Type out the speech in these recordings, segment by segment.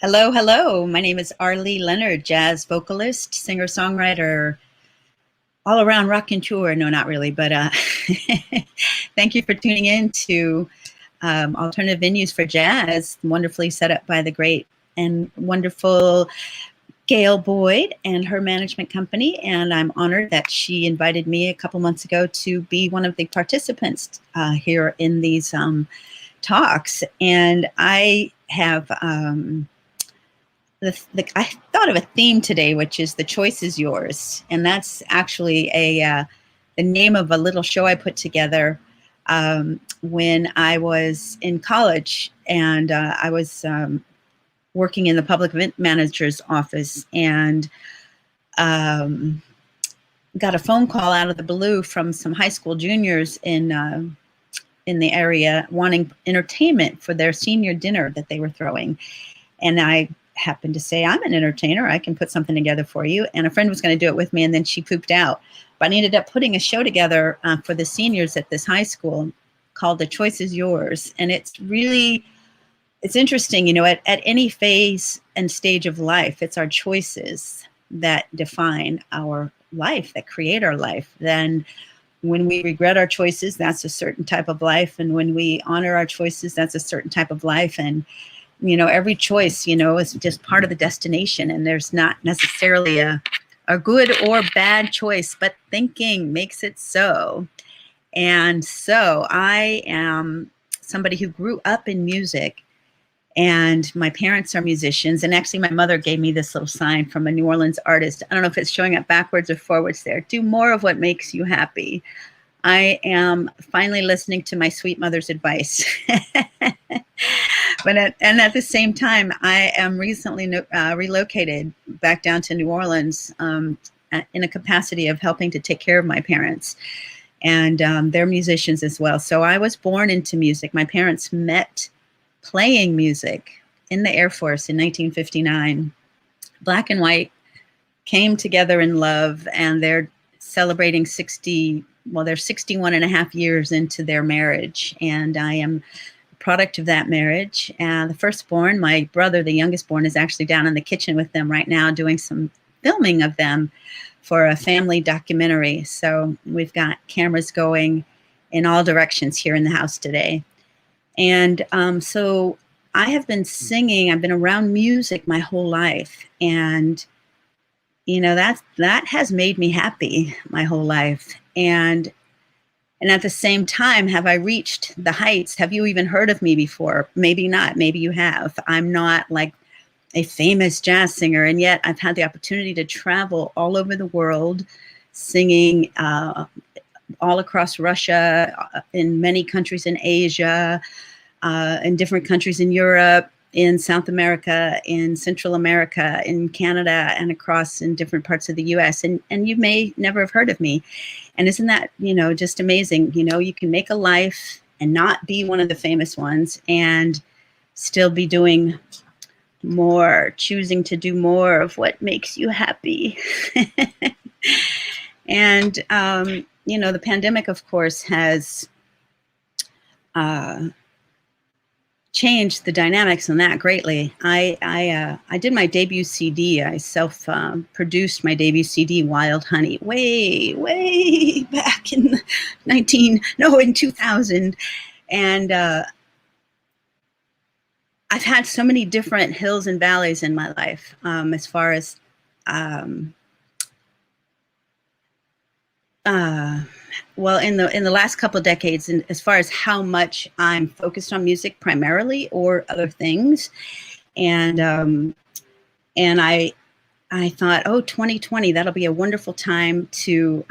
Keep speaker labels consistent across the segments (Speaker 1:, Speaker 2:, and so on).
Speaker 1: Hello, hello. My name is Arlee Leonard, jazz vocalist, singer-songwriter, all-around raconteur. No, not really, but thank you for tuning in to Alternative Venues for Jazz, wonderfully set up by the great and wonderful Gail Boyd and her management company. And I'm honored that she invited me a couple months ago to be one of the participants here in these talks. And I have... I thought of a theme today, which is "The Choice Is Yours," and that's actually the name of a little show I put together when I was in college, and I was working in the public event manager's office, and got a phone call out of the blue from some high school juniors in the area wanting entertainment for their senior dinner that they were throwing, and I happened to say, I'm an entertainer, I can put something together for you. And a friend was going to do it with me, and then she pooped out. But I ended up putting a show together for the seniors at this high school called "The Choice Is Yours." And it's interesting, at any phase and stage of life, it's our choices that define our life, that create our life. Then when we regret our choices, that's a certain type of life. And when we honor our choices, that's a certain type of life. And every choice, is just part of the destination, and there's not necessarily a good or bad choice, but thinking makes it so. And so I am somebody who grew up in music, and my parents are musicians. And actually my mother gave me this little sign from a New Orleans artist. I don't know if it's showing up backwards or forwards there. Do more of what makes you happy. I am finally listening to my sweet mother's advice. But at the same time, I am recently relocated back down to New Orleans in a capacity of helping to take care of my parents. And they're musicians as well. So I was born into music. My parents met playing music in the Air Force in 1959. Black and white came together in love, and they're celebrating they're 61 and a half years into their marriage. And I am product of that marriage. The firstborn, my brother, the youngest born, is actually down in the kitchen with them right now doing some filming of them for a family documentary. So we've got cameras going in all directions here in the house today. And so I have been singing, I've been around music my whole life. And, that has made me happy my whole life. And at the same time, have I reached the heights? Have you even heard of me before? Maybe not. Maybe you have. I'm not like a famous jazz singer, and yet I've had the opportunity to travel all over the world, singing all across Russia, in many countries in Asia, in different countries in Europe, in South America, in Central America, in Canada, and across in different parts of the US. And you may never have heard of me. And isn't that, just amazing? You can make a life and not be one of the famous ones and still be doing more, choosing to do more of what makes you happy. And, the pandemic, of course, has changed the dynamics on that greatly. I did my debut CD. I self-produced my debut CD, Wild Honey, way back in 2000. And I've had so many different hills and valleys in my life, as far as in the last couple of decades, and as far as how much I'm focused on music primarily or other things, and I thought, 2020, that'll be a wonderful time to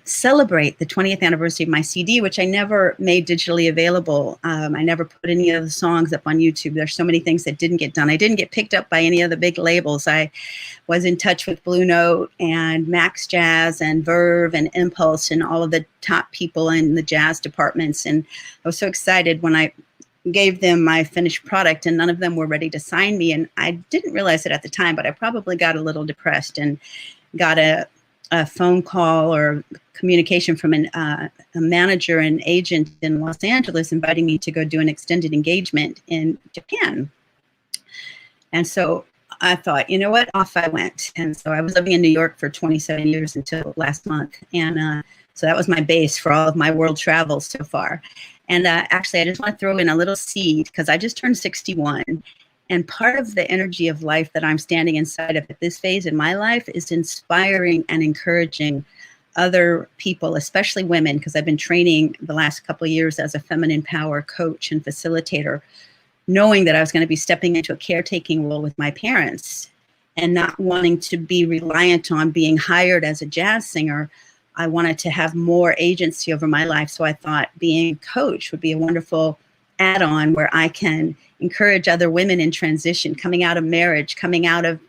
Speaker 1: celebrate the 20th anniversary of my CD, which I never made digitally available. I never put any of the songs up on YouTube. There's so many things that didn't get done. I didn't get picked up by any of the big labels. I was in touch with Blue Note and Max Jazz and Verve and Impulse and all of the top people in the jazz departments. And I was so excited when I gave them my finished product, and none of them were ready to sign me. And I didn't realize it at the time, but I probably got a little depressed and got a a phone call or communication from a manager and agent in Los Angeles inviting me to go do an extended engagement in Japan. And so I thought, you know what, off I went. And so I was living in New York for 27 years until last month. And so that was my base for all of my world travels so far. And actually, I just want to throw in a little seed because I just turned 61. And part of the energy of life that I'm standing inside of at this phase in my life is inspiring and encouraging other people, especially women, because I've been training the last couple of years as a feminine power coach and facilitator, knowing that I was going to be stepping into a caretaking role with my parents and not wanting to be reliant on being hired as a jazz singer. I wanted to have more agency over my life. So I thought being a coach would be a wonderful add-on where I can encourage other women in transition, coming out of marriage, coming out of,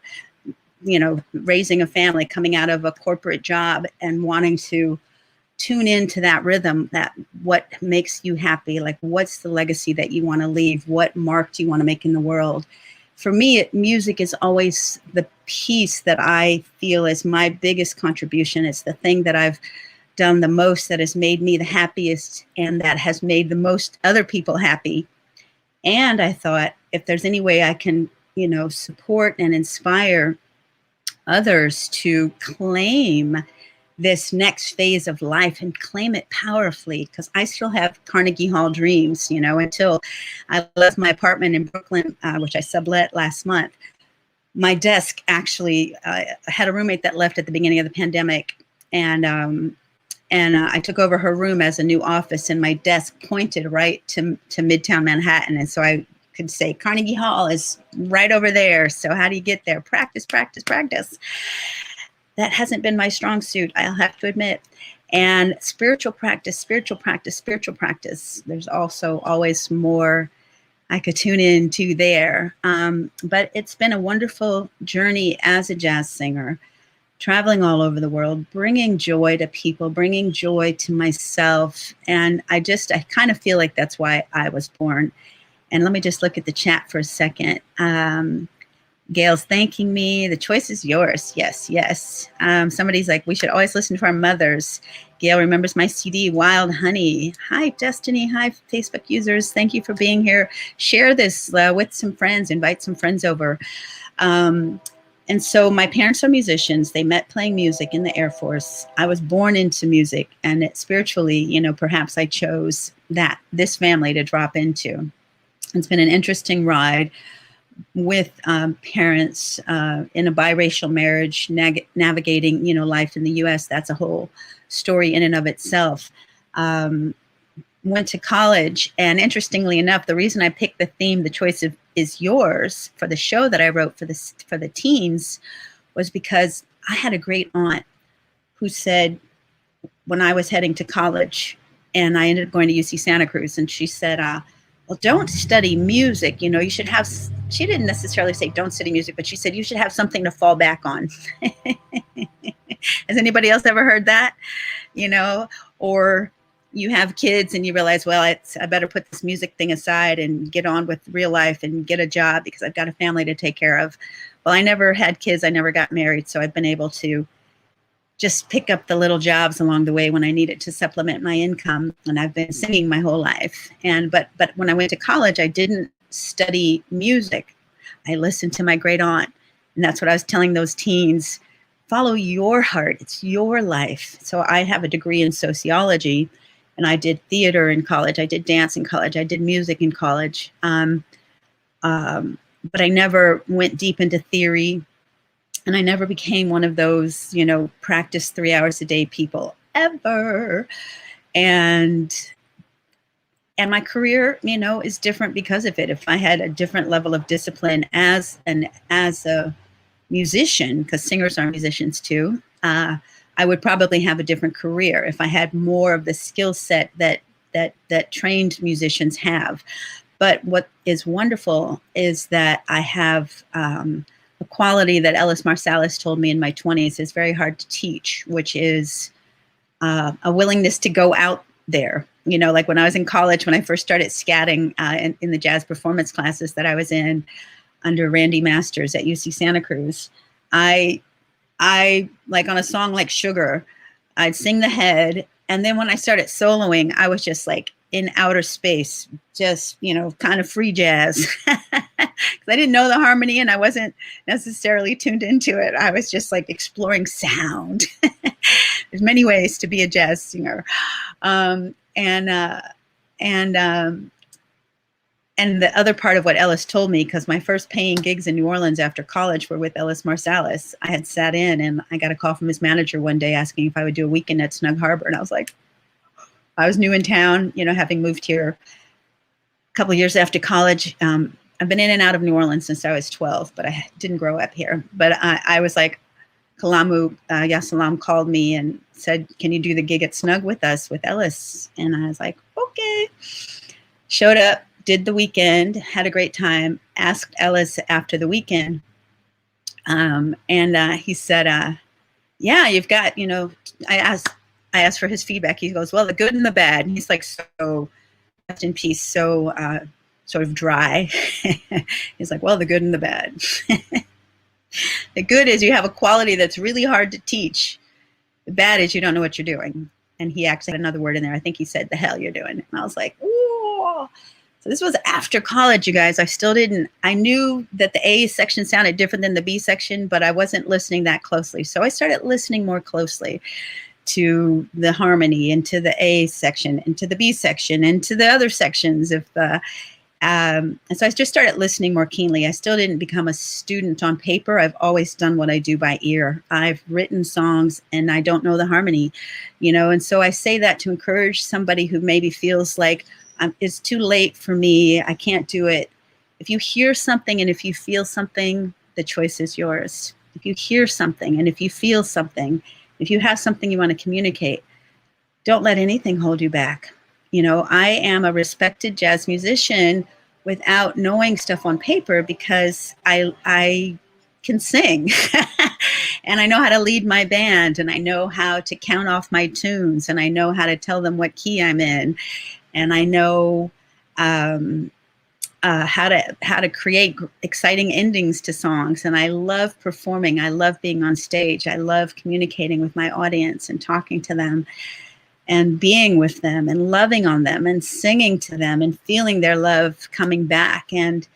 Speaker 1: raising a family, coming out of a corporate job and wanting to tune into that rhythm, that what makes you happy, like what's the legacy that you want to leave, what mark do you want to make in the world. For me, music is always the piece that I feel is my biggest contribution. It's the thing that I've done the most, that has made me the happiest, and that has made the most other people happy. And I thought, if there's any way I can, support and inspire others to claim this next phase of life and claim it powerfully, because I still have Carnegie Hall dreams, until I left my apartment in Brooklyn, which I sublet last month. My desk actually had a roommate that left at the beginning of the pandemic, and I took over her room as a new office, and my desk pointed right to Midtown Manhattan. And so I could say, Carnegie Hall is right over there. So how do you get there? Practice, practice, practice. That hasn't been my strong suit, I'll have to admit. And spiritual practice, spiritual practice, spiritual practice. There's also always more I could tune into there. But it's been a wonderful journey as a jazz singer, traveling all over the world, bringing joy to people, bringing joy to myself. And I kind of feel like that's why I was born. And let me just look at the chat for a second. Gail's thanking me. The choice is yours. Yes, yes. Somebody's like, we should always listen to our mothers. Gail remembers my CD, Wild Honey. Hi, Destiny. Hi, Facebook users. Thank you for being here. Share this with some friends. Invite some friends over. And so my parents are musicians. They met playing music in the Air Force. I was born into music, and spiritually, perhaps I chose this family to drop into. It's been an interesting ride with parents in a biracial marriage, navigating, life in the U.S. That's a whole story in and of itself. Went to college, and interestingly enough, the reason I picked the theme, The Choice is Yours, for the show that I wrote for the teens, was because I had a great aunt who said, when I was heading to college, and I ended up going to UC Santa Cruz, and she said, well, don't study music. You should have, she didn't necessarily say don't study music, but she said you should have something to fall back on. Has anybody else ever heard that? Or you have kids and you realize, well, I better put this music thing aside and get on with real life and get a job because I've got a family to take care of. Well, I never had kids. I never got married. So I've been able to just pick up the little jobs along the way when I needed to supplement my income. And I've been singing my whole life. But when I went to college, I didn't study music. I listened to my great aunt. And that's what I was telling those teens. Follow your heart. It's your life. So I have a degree in sociology, and I did theater in college. I did dance in college. I did music in college. But I never went deep into theory. And I never became one of those, practice 3 hours a day people ever. And my career, is different because of it. If I had a different level of discipline as a musician, because singers are musicians too, I would probably have a different career if I had more of the skill set that trained musicians have. But what is wonderful is that I have a quality that Ellis Marsalis told me in my 20s is very hard to teach, which is a willingness to go out there. Like when I was in college, when I first started scatting in the jazz performance classes that I was in under Randy Masters at UC Santa Cruz, I I, like on a song like Sugar, I'd sing the head. And then when I started soloing, I was just like in outer space, just, kind of free jazz. I didn't know the harmony and I wasn't necessarily tuned into it. I was just like exploring sound. There's many ways to be a jazz singer. And the other part of what Ellis told me, because my first paying gigs in New Orleans after college were with Ellis Marsalis. I had sat in and I got a call from his manager one day asking if I would do a weekend at Snug Harbor. And I was like, I was new in town, having moved here a couple of years after college. I've been in and out of New Orleans since I was 12, but I didn't grow up here. But I was like, Kalamu Yasalam called me and said, can you do the gig at Snug with us with Ellis? And I was like, okay. Showed up, did the weekend, had a great time, asked Ellis after the weekend. And he said, yeah, you've got, I asked for his feedback. He goes, well, the good and the bad. And he's like, so rest in peace, so sort of dry. He's like, well, the good and the bad. The good is you have a quality that's really hard to teach. The bad is you don't know what you're doing. And he actually had another word in there. I think he said, the hell you're doing. And I was like, ooh. So this was after college, you guys. I knew that the A section sounded different than the B section, but I wasn't listening that closely. So I started listening more closely to the harmony and to the A section and to the B section and to the other sections of and so I just started listening more keenly. I still didn't become a student on paper. I've always done what I do by ear. I've written songs and I don't know the harmony, and so I say that to encourage somebody who maybe feels like it's too late for me. I can't do it. If you hear something and if you feel something, the choice is yours. If you hear something and if you feel something, if you have something you want to communicate, don't let anything hold you back. I am a respected jazz musician without knowing stuff on paper because I can sing and I know how to lead my band and I know how to count off my tunes and I know how to tell them what key I'm in and I know how to create exciting endings to songs. And I love performing. I love being on stage. I love communicating with my audience and talking to them and being with them and loving on them and singing to them and feeling their love coming back. And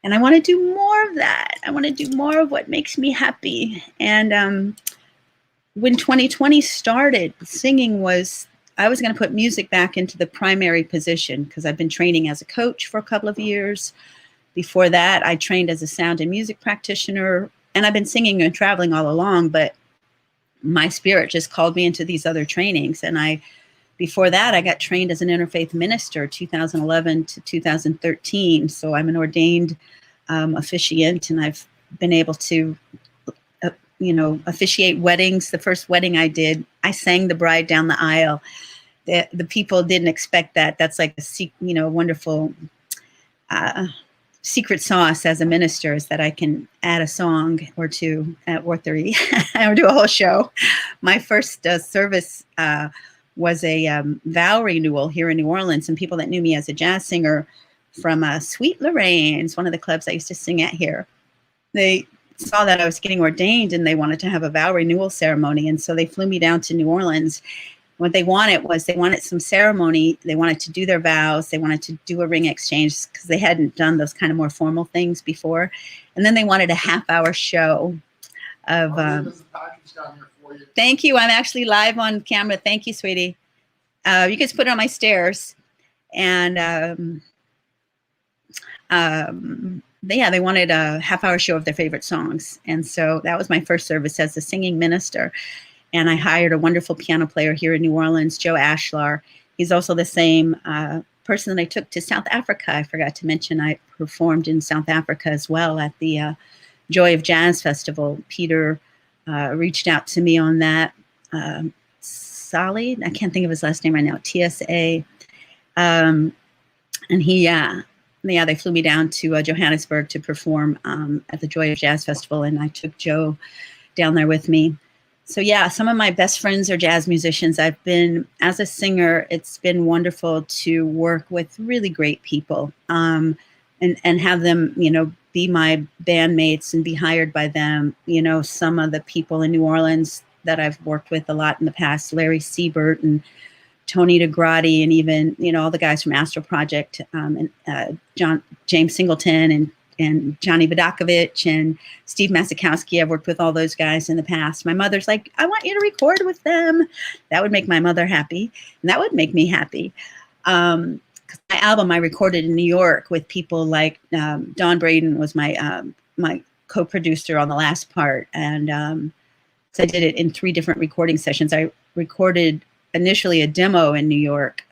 Speaker 1: I want to do more of that. I want to do more of what makes me happy. And when 2020 started, singing I was going to put music back into the primary position because I've been training as a coach for a couple of years. Before that, I trained as a sound and music practitioner, and I've been singing and traveling all along, but my spirit just called me into these other trainings. And before that, I got trained as an interfaith minister, 2011 to 2013. So I'm an ordained officiant, and I've been able to, officiate weddings. The first wedding I did, I sang the bride down the aisle. The people didn't expect that. That's like a wonderful secret sauce as a minister, is that I can add a song or two or three or do a whole show. My first service was a vow renewal here in New Orleans, and people that knew me as a jazz singer from Sweet Lorraine's, one of the clubs I used to sing at here, they saw that I was getting ordained and they wanted to have a vow renewal ceremony. And so they flew me down to New Orleans. What they wanted was some ceremony. They wanted to do their vows. They wanted to do a ring exchange because they hadn't done those kind of more formal things before. And then they wanted a half-hour show of. There's a package down here for you. Thank you. I'm actually live on camera. Thank you, sweetie. You can just put it on my stairs. And they wanted a half-hour show of their favorite songs. And so that was my first service as a singing minister. And I hired a wonderful piano player here in New Orleans, Joe Ashlar. He's also the same person that I took to South Africa. I forgot to mention I performed in South Africa as well at the Joy of Jazz Festival. Peter reached out to me on that. Sally, I can't think of his last name right now, TSA. And they flew me down to Johannesburg to perform at the Joy of Jazz Festival, and I took Joe down there with me. So some of my best friends are jazz musicians. As a singer, it's been wonderful to work with really great people. and have them, be my bandmates and be hired by them. Some of the people in New Orleans that I've worked with a lot in the past, Larry Siebert and Tony DeGrati, and even, all the guys from Astro Project, and James Singleton and Johnny Vodakovich and Steve Masikowski. I've worked with all those guys in the past. My mother's like, I want you to record with them. That would make my mother happy, and that would make me happy. My album I recorded in New York with people like Don Braden was my co-producer on the last part, and so I did it in 3 different recording sessions. I recorded initially a demo in New York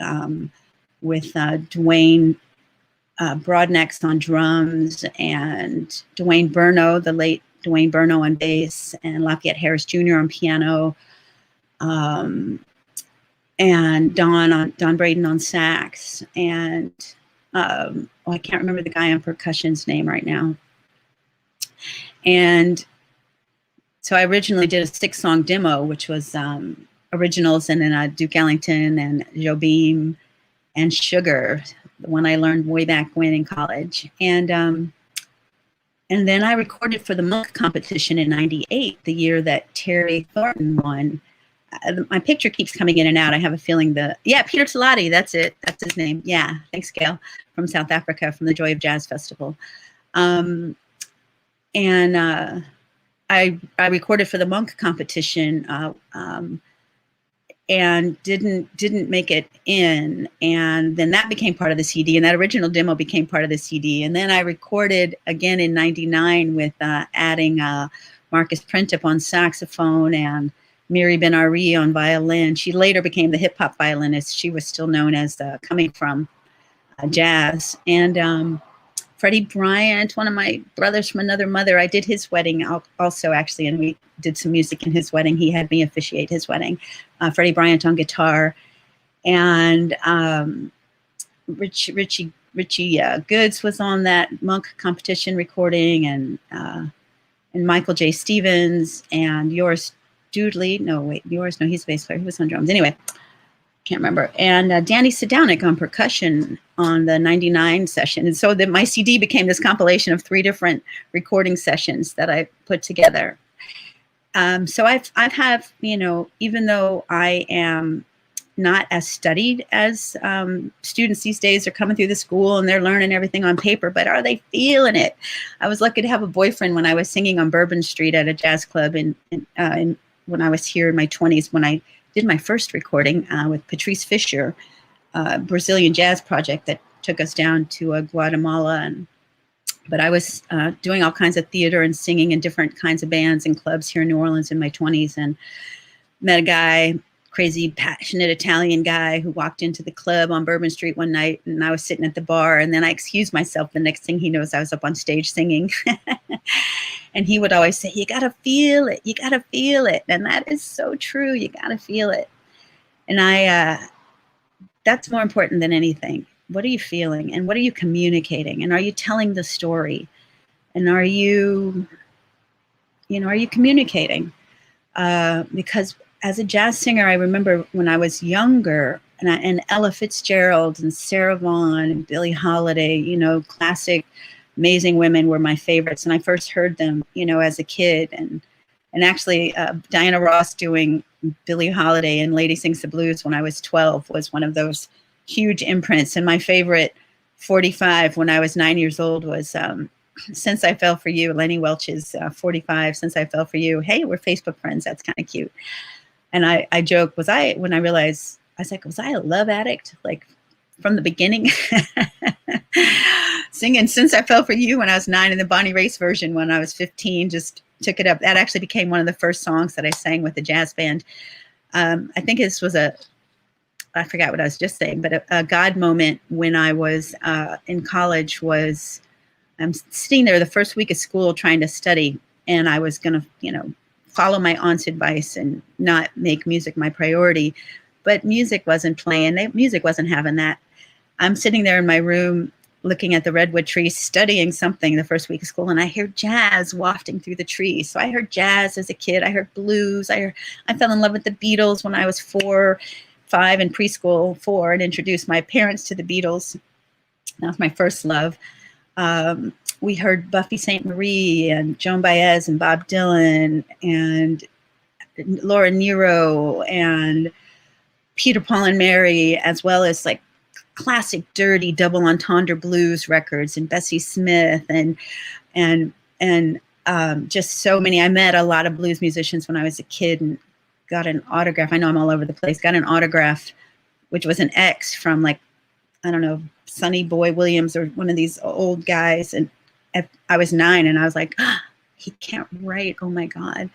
Speaker 1: with Dwayne Broadnax on drums, and Dwayne Burno, the late Dwayne Burno on bass, and Lafayette Harris Jr. on piano, and Don Braden on sax, and I can't remember the guy on percussion's name right now. And so I originally did a 6-song demo, which was originals, and then Duke Ellington and Joe Beam and Sugar, the one I learned way back when in college. And then I recorded for the Monk competition in '98, the year that Terry Thornton won. My picture keeps coming in and out. I have a feeling Peter Talati, that's it. That's his name. Yeah, thanks, Gail, from South Africa, from the Joy of Jazz Festival. I recorded for the Monk competition and didn't make it in, and then that became part of the CD, and that original demo became part of the CD. And then I recorded again in '99 with adding Marcus Prentipp on saxophone and Miri Ben Ari on violin. She later became the hip hop violinist. She was still known as coming from jazz. And Freddie Bryant, one of my brothers from another mother, I did his wedding also, actually, and we did some music in his wedding. He had me officiate his wedding. Freddie Bryant on guitar, and Richie Goods was on that Monk competition recording, and Michael J. Stevens, and Yours Doodley. No, he's a bass player. He was on drums. Anyway, can't remember. And Danny Sedownik on percussion on the '99 session. And so my CD became this compilation of 3 different recording sessions that I put together. So I've even though I am not as studied as students these days are coming through the school and they're learning everything on paper, but are they feeling it? I was lucky to have a boyfriend when I was singing on Bourbon Street at a jazz club when I was here in my 20s, when I did my first recording with Patrice Fisher, Brazilian jazz project that took us down to Guatemala. But I was doing all kinds of theater and singing in different kinds of bands and clubs here in New Orleans in my 20s, and met a guy, crazy, passionate Italian guy, who walked into the club on Bourbon Street one night, and I was sitting at the bar, and then I excused myself. The next thing he knows, I was up on stage singing. And he would always say, you got to feel it. You got to feel it. And that is so true. You got to feel it. And that's more important than anything. What are you feeling? And what are you communicating? And are you telling the story? And are you communicating? Because as a jazz singer, I remember when I was younger, and Ella Fitzgerald and Sarah Vaughan and Billie Holiday, classic, amazing women were my favorites. And I first heard them, as a kid. And actually, Diana Ross doing Billie Holiday and Lady Sings the Blues when I was 12 was one of those huge imprints. And my favorite 45 when I was 9 years old was Since I Fell for You, Lenny Welch's 45, Since I Fell for You. Hey, we're Facebook friends. That's kind of cute. And I joke, was I a love addict? Like from the beginning? Singing Since I Fell for You when I was 9, and the Bonnie Raitt version when I was 15, just took it up. That actually became one of the first songs that I sang with the jazz band. I think this was I forgot what I was just saying, but a God moment when I was in college was, I'm sitting there the first week of school trying to study, and I was going to, follow my aunt's advice and not make music my priority, but music wasn't playing. Music wasn't having that. I'm sitting there in my room looking at the redwood trees, studying something the first week of school, and I hear jazz wafting through the trees. So I heard jazz as a kid. I heard blues. I fell in love with the Beatles when I was 4, 5 in preschool, 4, and introduced my parents to the Beatles. That was my first love. We heard Buffy St. Marie and Joan Baez and Bob Dylan and Laura Nyro and Peter, Paul and Mary, as well as like classic dirty double entendre blues records and Bessie Smith and just so many. I met a lot of blues musicians when I was a kid and got an autograph. I know I'm all over the place. Got an autograph, which was an X from like, I don't know, Sonny Boy Williams or one of these old guys. And I was 9 and I was like, oh, he can't write. Oh my God.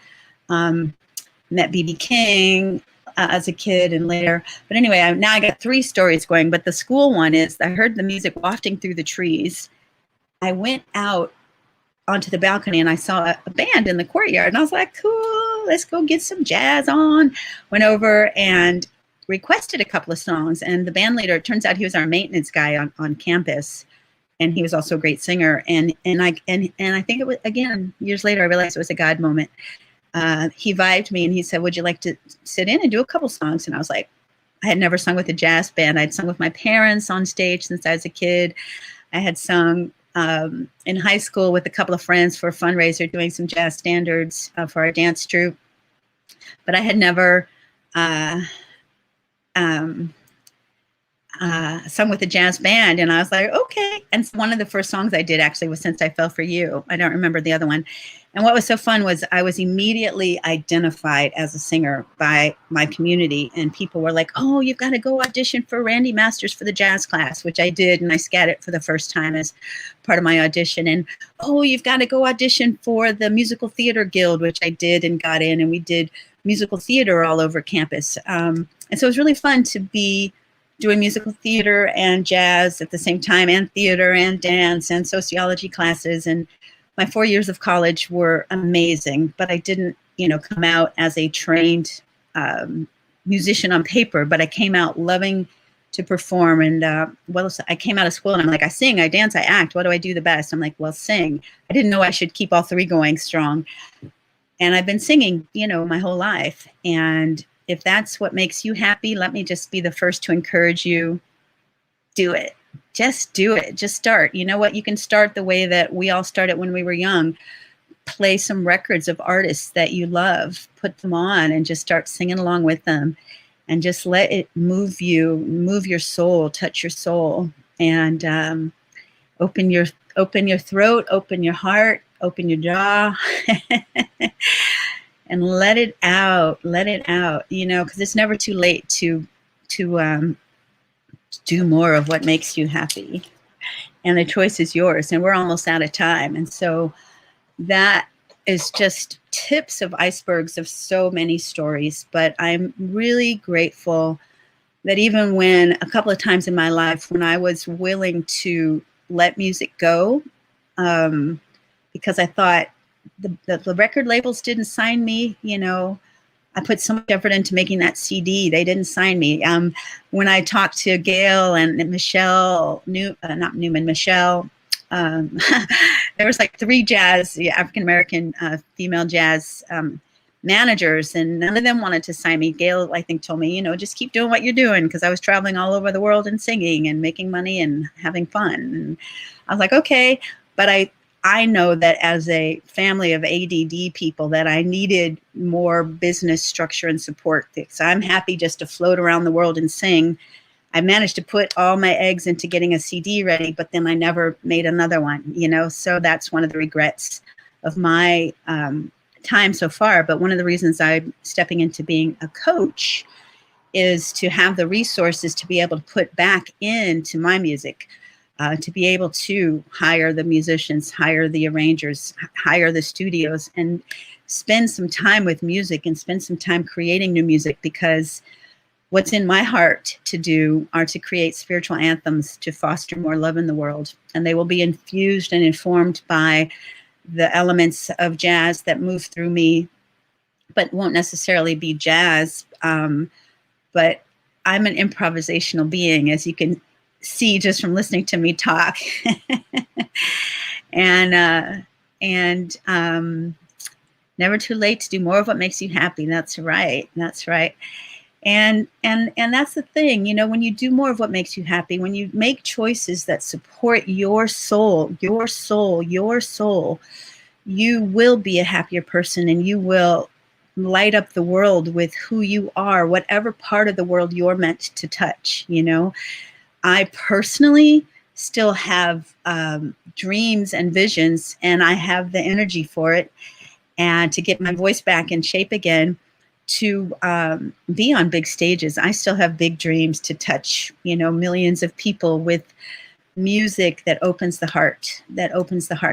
Speaker 1: Met B.B. King as a kid and later. But anyway, now I got 3 stories going. But the school one is I heard the music wafting through the trees. I went out onto the balcony and I saw a band in the courtyard. And I was like, cool, let's go get some jazz on. Went over and requested a couple of songs. And the band leader, it turns out he was our maintenance guy on campus. And he was also a great singer. And I think it was, again, years later, I realized it was a God moment. He vibed me and he said, would you like to sit in and do a couple songs? And I was like, I had never sung with a jazz band. I'd sung with my parents on stage since I was a kid. I had sung in high school with a couple of friends for a fundraiser doing some jazz standards for our dance troupe. But I had never sung with a jazz band. And I was like, okay. And one of the first songs I did actually was Since I Fell for You. I don't remember the other one. And what was so fun was I was immediately identified as a singer by my community. And people were like, oh, you've got to go audition for Randy Masters for the jazz class, which I did. And I scattered for the first time as part of my audition. And, oh, you've got to go audition for the Musical Theater Guild, which I did and got in. And we did musical theater all over campus. And so it was really fun to be doing musical theater and jazz at the same time, and theater and dance and sociology classes. And my 4 years of college were amazing, but I didn't, come out as a trained musician on paper, but I came out loving to perform. And I came out of school and I'm like, I sing, I dance, I act. What do I do the best? I'm like, well, sing. I didn't know I should keep all 3 going strong. And I've been singing, my whole life. And if that's what makes you happy, let me just be the first to encourage you. Do it. Just do it. Just start. You know what? You can start the way that we all started when we were young. Play some records of artists that you love, put them on and just start singing along with them and just let it move you, move your soul, touch your soul, and open your throat, open your heart, open your jaw and let it out, because it's never too late to do more of what makes you happy. And the choice is yours. And we're almost out of time. And so that is just tips of icebergs of so many stories. But I'm really grateful that even when a couple of times in my life when I was willing to let music go, because I thought the record labels didn't sign me, I put so much effort into making that CD. They didn't sign me. When I talked to Gail and Michelle, Michelle, there was like 3 African-American female jazz managers, and none of them wanted to sign me. Gail, I think, told me, just keep doing what you're doing, because I was traveling all over the world and singing and making money and having fun. And I was like, okay, but I know that as a family of ADD people that I needed more business structure and support. Because I'm happy just to float around the world and sing. I managed to put all my eggs into getting a CD ready, but then I never made another one, So that's one of the regrets of my time so far. But one of the reasons I'm stepping into being a coach is to have the resources to be able to put back into my music. To be able to hire the musicians, hire the arrangers, hire the studios, and spend some time with music and spend some time creating new music, because what's in my heart to do are to create spiritual anthems to foster more love in the world. And they will be infused and informed by the elements of jazz that move through me, but won't necessarily be jazz. But I'm an improvisational being, as you can see just from listening to me talk. and never too late to do more of what makes you happy. That's right. And that's the thing, when you do more of what makes you happy, when you make choices that support your soul, you will be a happier person, and you will light up the world with who you are, whatever part of the world you're meant to touch. I personally still have dreams and visions, and I have the energy for it, and to get my voice back in shape again, to be on big stages. I still have big dreams to touch, millions of people with music that opens the heart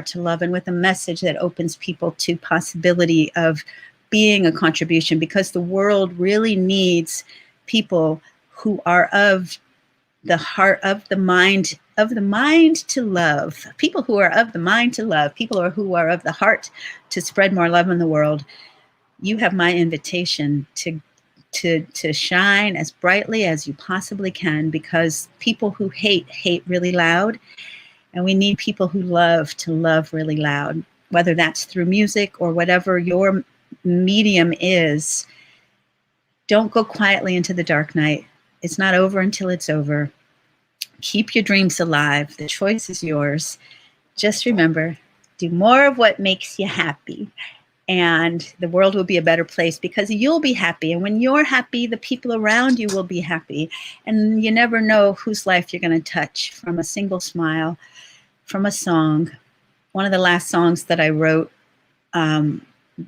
Speaker 1: to love, and with a message that opens people to possibility of being a contribution, because the world really needs people who are of the heart, of the mind to love, people who are of the mind to love, people who are of the heart to spread more love in the world. You have my invitation to shine as brightly as you possibly can, because people who hate really loud, and we need people who love to love really loud, whether that's through music or whatever your medium is. Don't go quietly into the dark night. It's not over until it's over. Keep your dreams alive. The choice is yours. Just remember, do more of what makes you happy, and the world will be a better place, because you'll be happy. And when you're happy, the people around you will be happy. And you never know whose life you're going to touch from a single smile, from a song. One of the last songs that I wrote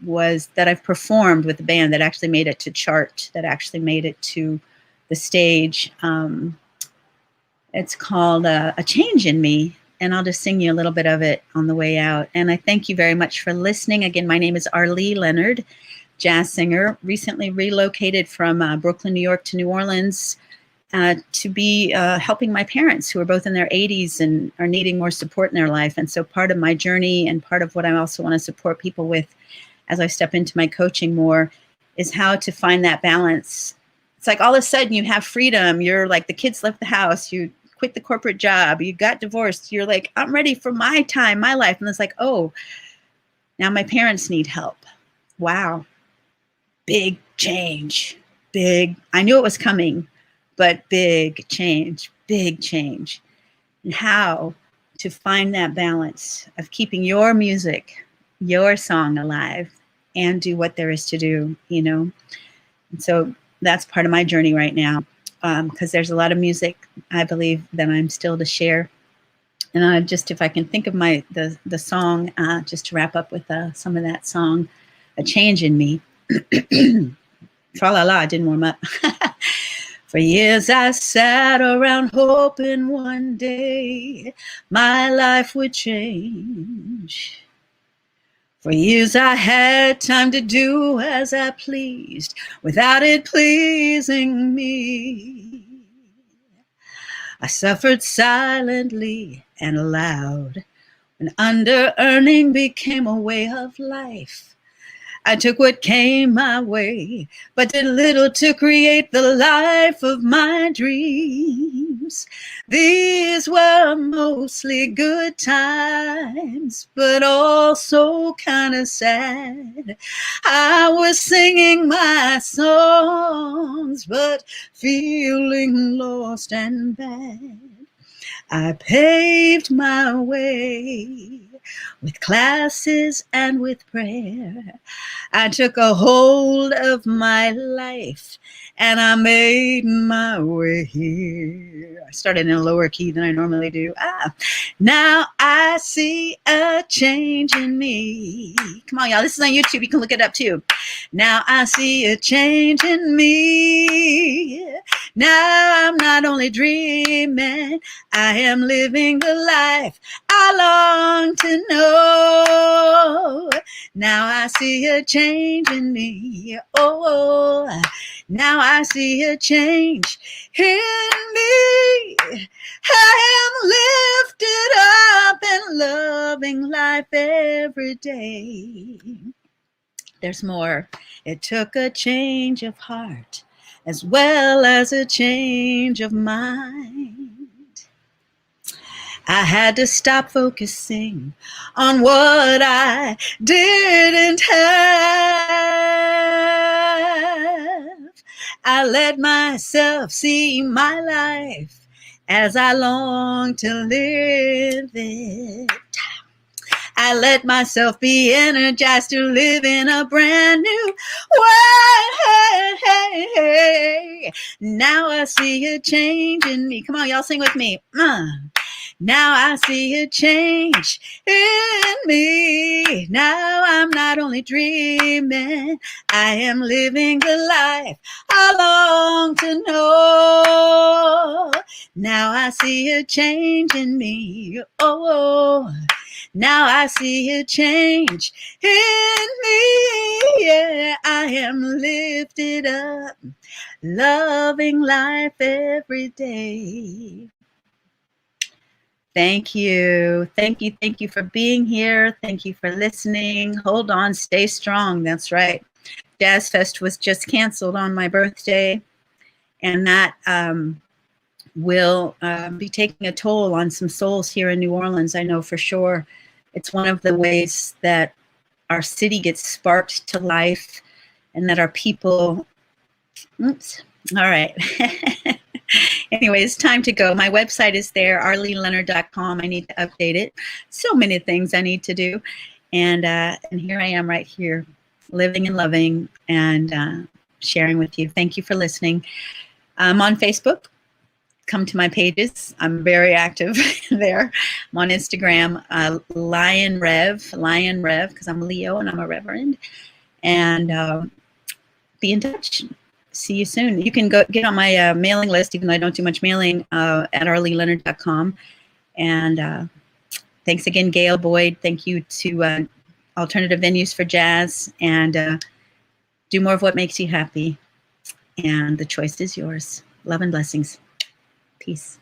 Speaker 1: was that I've performed with a band that actually made it to chart, that actually made it to the stage. It's called A Change in Me. And I'll just sing you a little bit of it on the way out. And I thank you very much for listening. Again, my name is Arlee Leonard, jazz singer, recently relocated from Brooklyn, New York to New Orleans to be helping my parents, who are both in their 80s and are needing more support in their life. And so part of my journey, and part of what I also want to support people with as I step into my coaching more, is how to find that balance. It's like all of a sudden you have freedom. You're like, the kids left the house, you quit the corporate job, you got divorced, you're like, I'm ready for my time, my life. And it's like, oh, now my parents need help. Wow. Big change. I knew it was coming, but big change. And how to find that balance of keeping your music, your song alive, and do what there is to do, And so that's part of my journey right now. Because there's a lot of music, I believe, that I'm still to share. And just, if I can think of the song, just to wrap up with some of that song, A Change in Me. Tra-la-la, I didn't warm up. For years I sat around hoping one day my life would change. For years I had time to do as I pleased without it pleasing me. I suffered silently and aloud when under-earning became a way of life. I took what came my way, but did little to create the life of my dreams. These were mostly good times, but also kind of sad. I was singing my songs, but feeling lost and bad. I paved my way with classes and with prayer. I took a hold of my life and I made my way here. I started in a lower key than I normally do. Now I see a change in me. Come on, y'all. This is on YouTube. You can look it up too. Now I see a change in me. Now I'm not only dreaming, I am living the life I long to know. Now I see a change in me. Oh, now I see a change in me. I am lifted up and loving life every day. There's more. It took a change of heart as well as a change of mind. I had to stop focusing on what I didn't have. I I let myself see my life as I long to live it. I let myself be energized to live in a brand new way. Now I see a change in me. Come on, y'all sing with me. Now I see a change in me. Now I'm not only dreaming, I am living the life I long to know. Now I see a change in me. Oh, now I see a change in me. Yeah, I am lifted up, loving life every day. Thank you. Thank you. Thank you for being here. Thank you for listening. Hold on. Stay strong. That's right. Jazz Fest was just canceled on my birthday, and that will be taking a toll on some souls here in New Orleans. I know for sure. It's one of the ways that our city gets sparked to life, and that our people, oops, all right. Anyway, it's time to go. My website is there, arleeleonard.com. I need to update it. So many things I need to do. And here I am right here, living and loving and sharing with you. Thank you for listening. I'm on Facebook. Come to my pages. I'm very active there. I'm on Instagram, Lion Rev, because I'm Leo and I'm a reverend. And be in touch. See you soon. You can go get on my mailing list, even though I don't do much mailing, at arleeleonard.com. And thanks again, Gail Boyd. Thank you to Alternative Venues for Jazz. And do more of what makes you happy. And the choice is yours. Love and blessings. Peace.